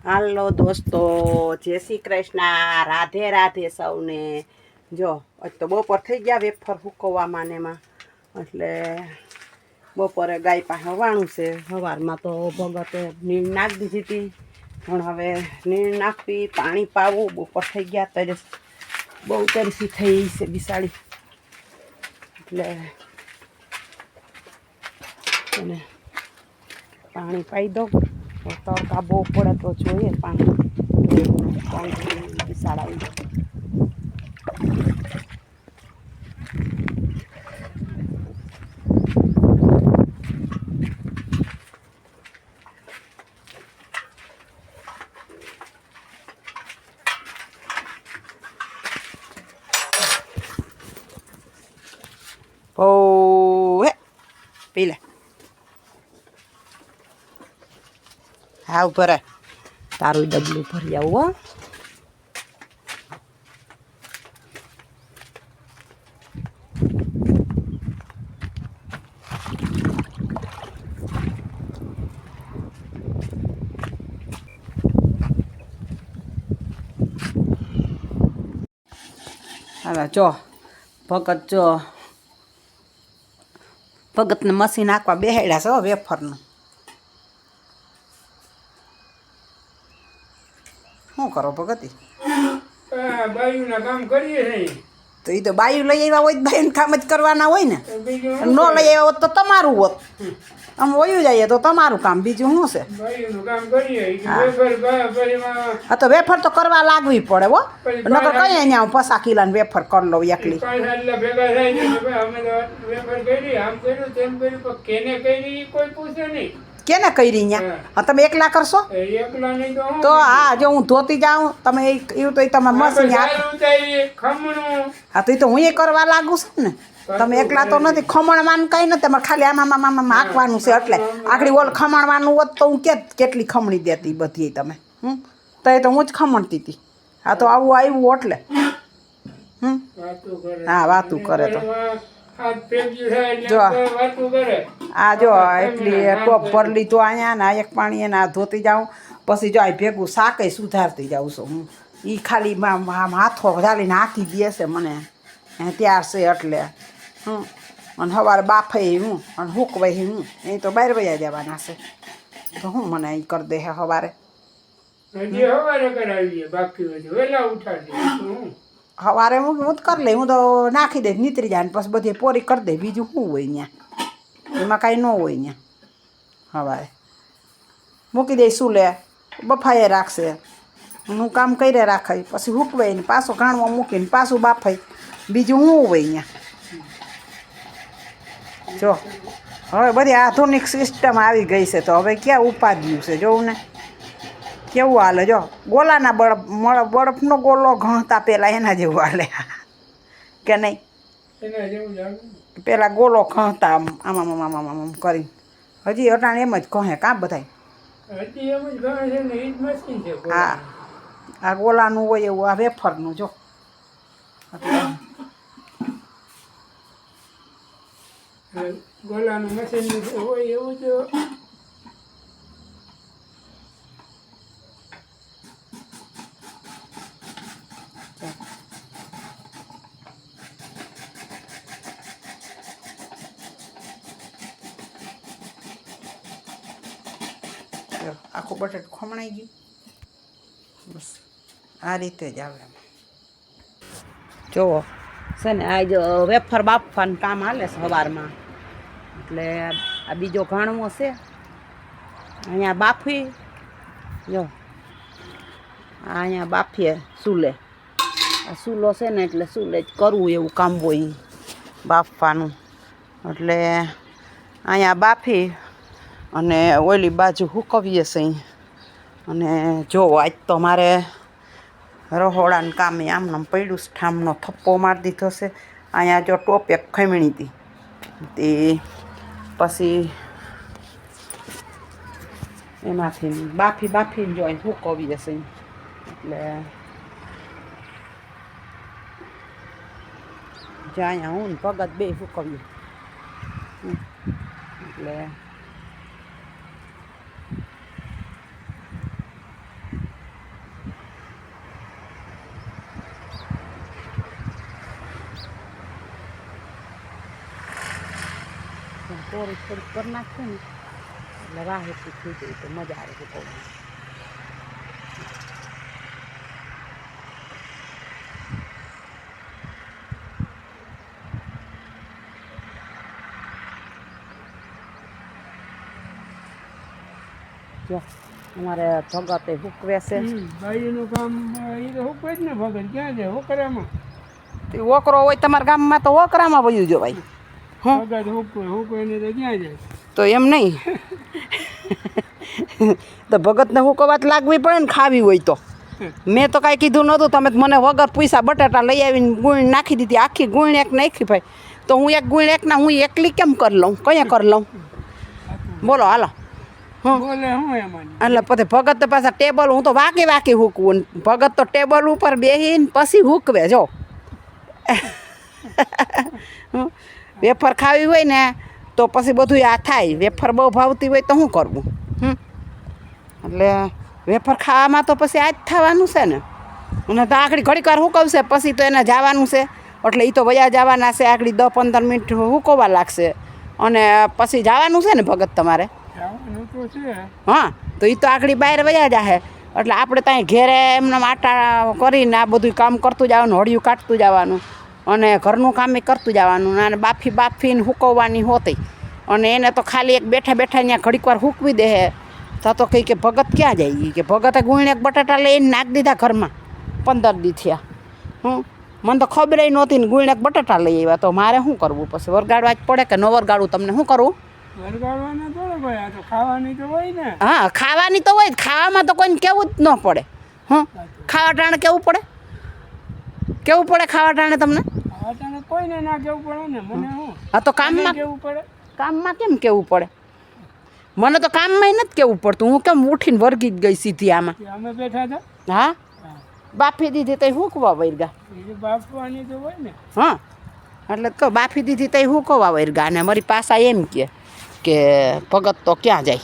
હાલો દોસ્તો, જય શ્રી કૃષ્ણ, રાધે રાધે સૌને। જો આજ તો બપોર થઈ ગયા વેફર સૂકવવામાં ને એમાં, એટલે બપોરે ગાય પાસે વાણું છે। સવારમાં તો ભગતે નીણ નાખી દીધી હતી, પણ હવે નીણ નાખવી, પાણી પાવું, બપોર થઈ ગયા તરસ બહુ તરસી થઈ છે બિસાડી, એટલે એને પાણી પાઈ દઉં। તડકા બહુ પડે તો જોઈએ પાણી બિસાડાવી। હે પી લે, હા ભરે તારું ડબલું ભરી આવું હો। હવે જો ભગત જો ભગતને મશીન નાખવા બેહાડ્યા છે વેફરનું। શું કરો ભગતી? બાયુના કામ કરીએ છીએ તો એ તો બાયું લઈ આવ્યા હોય, બાયું કામ જ કરવાના હોય ને। ન લઈ આવ્યા હોત તો તમારું હોત, આમ વયું જઈએ તો તમારું કામ, બીજું શું છે? બાયુનું કામ કરીએ। હા તો વેફર તો કરવા લાગવી પડે હો, નકર કઈ અહીંયા પસા કિલાને વેફર કરી લઉં એકલી। ભેગા થાય અમે તો વેફર કરી, આમ કર્યું તેમ કર્યું, પણ કેને કરી કોઈ પૂછે નહીં। કેને કરી અહીંયા? તમે એકલા કરશો એકલા નહીં તો? હા જો હું ધોતી જાઉં, તમે એવું તો તમે મશીન ખમણું, હા તો હું એ કરવા લાગુ છું ને। તમે એકલા તો નથી, ખમણવાનું કઈ નથી, તમારે ખાલી આમાં હાંકવાનું છે। એટલે આખડી ઓલ ખમણવાનું હોત તો હું કેટલી ખમણી દેતી બધી તમે। તો હું જ ખમણતી હતી। હા તો આવું આવ્યું એટલે હા વાતું કરે તો જો આ જો એટલી ટોપ ભરી લીધું અહીંયા ને એક પાણી એને આ ધોતી જાઉં, પછી જો આ ભેગું શાકે સુધારતી જાઉં છું હું। એ ખાલી હાથો ઝાલીને હાંકી દે છે મને ત્યાર છે એટલે અને સવારે બાફે હું અને હૂકવાય હું, એ તો બહાર વયા જવાના છે તો હું મને અહીં કરી દે સવારે। સવારે હું જ કરી લઈ, હું તો નાખી દઈશ નીતરી જાય ને પછી બધી પોરી કરી દઈ, બીજું શું હોય અહીંયા? એમાં કાંઈ ન હોય અહીંયા। સવારે મૂકી દઈશ ચૂલે, બફાઈએ રાખશે, હું કામ કરે રાખાય, પછી હૂકવાય ને પાછો ઘાણવા મૂકીને પાછું બાફાય, બીજું શું હોય અહીંયા? જો હવે બધી આધુનિક સિસ્ટમ આવી ગઈ છે તો હવે ક્યાં ઉપાધિયું છે જોવું ને કેવું હાલે। જો ગોલાના બરફનો ગોલો ઘણતા પહેલાં એના જેવું હાલે કે નહીં? પેલા ગોલો ઘણતા આમ કરી, હજી અટાણે એમ જ કહે કાં બધાય? હા આ ગોલાનું હોય એવું આ વેફરનું જો ગોલાનું મશીન હોય એવું જ આખું બટેટ ખમણાઈ ગયું, બસ આ રીતે જ આવે। જુઓ છે ને આ જો વેફર બાફવાનું કામ હાલે સવારમાં, એટલે આ બીજો ઘાણવો છે અહીંયા બાફી, જો અહીંયા બાફીએ ચૂલે, આ ચૂલો છે ને એટલે ચૂલે જ કરવું એવું કામ હોય બાફવાનું, એટલે અહીંયા બાફી અને ઓલી બાજુ સૂકવીએ છીએ। અને જો આજ તો મારે રહોડાનું કામ આમને પડ્યું છે, ઠામનો થપ્પો મારી દીધો છે। અહીંયા જો ટોપ એક ખમણી હતી તે પછી એમાંથી બાફીને જો અહીં સૂકવીએ છીએ, એટલે જ્યાં અહીંયા હું ને ભગત બે સૂકવીએ, એટલે કોરી થોડીક કરી નાખશે ને એટલે રાહેથી થઈ જાય તો મજા આવે હુકવવાની. જો અમારે ભગતે હુકવે છે. ભાઈનું કામ એ તો હુકવે જ ને ભગત ક્યાં છે હોકરામાં. તે ઓકરો હોય તમારા ગામમાં તો ઓકરામાં વયું જવાય. ભગત હુકવે ને તો ક્યાં જાય. તો એમ નહીં તો ભગતને હુકવવા જ લાગવી પડે ને ખાવી હોય તો. મેં તો કાંઈ કીધું નહોતું, તમે તો મને વગર પૈસા બટાટા લઈ આવીને ગુણ નાખી દીધી, આખી ગુણ એક નાખી ભાઈ. તો હું એક ગુણ એકના હું એકલી કેમ કરી લઉં, કયા કરી લઉં બોલો હાલો. બોલે હું એમાં એટલે પછી ભગત તો પાછા ટેબલ, હું તો વાકી વાકી હૂકવું, ભગત તો ટેબલ ઉપર બેસીને પછી હૂકવે. જો વેફર ખાવી હોય ને તો પછી બધું આ થાય. વેફર બહુ ભાવતી હોય તો શું કરવું? એટલે વેફર ખાવામાં તો પછી આ જ થવાનું છે ને. અને તો આખડી ઘડીક વાર હૂકવશે પછી તો એને જવાનું છે, એટલે એ તો વયા જવાના છે. આખડી 10-15 મિનિટ હૂકવવા લાગશે અને પછી જવાનું છે ને ભગત તમારે. હા તો એ તો આખડી બહાર વયા જાહે, એટલે આપણે ત્યાં ઘેરે એમને આટા કરીને આ બધું કામ કરતું જવાનું, હળિયું કાઢતું જવાનું અને ઘરનું કામ કરતું જવાનું અને બાફીને હૂકવવાની હોતી. અને એને તો ખાલી એક બેઠા બેઠા ત્યાં ઘડીક વાર હૂકવી દે. તો કહી કે ભગત ક્યાં જાય, કે ભગતે ગુણ એક બટાટા લઈને નાખી દીધા ઘરમાં 15 દી થયા. મને તો ખબર નહોતી ને ગુણ એક બટાટા લઈ આવ્યા. તો મારે શું કરવું પછી? વરગાડવા જ પડે કે ન વરગાડવું? તમને શું કરવું? હા ખાવાની તો હોય જ, ખાવામાં તો કોઈને કેવું જ ન પડે. ખાવા ટાણે કેવું પડે? કેવું પડે ખાવા ટાણે તમને? કોઈને ના કેવું પડે ને મને. હા તો કામમાં કેવું પડે? કામમાં કેમ કેવું પડે? મને તો કામમાં નથી કેવું પડતું. હું કેમ ઉઠીને વરગી જ ગઈ સીધી આમાં. અમે બેઠા હતા. હા બાફી દીધી તઈ હૂકવા વરગા. બાફવાની તો હોય ને. હા એટલે કહો બાફી દીધી તઈ હૂકવા વરગા. અને મારી પાસા એમ કે ભગત તો ક્યાં જાય.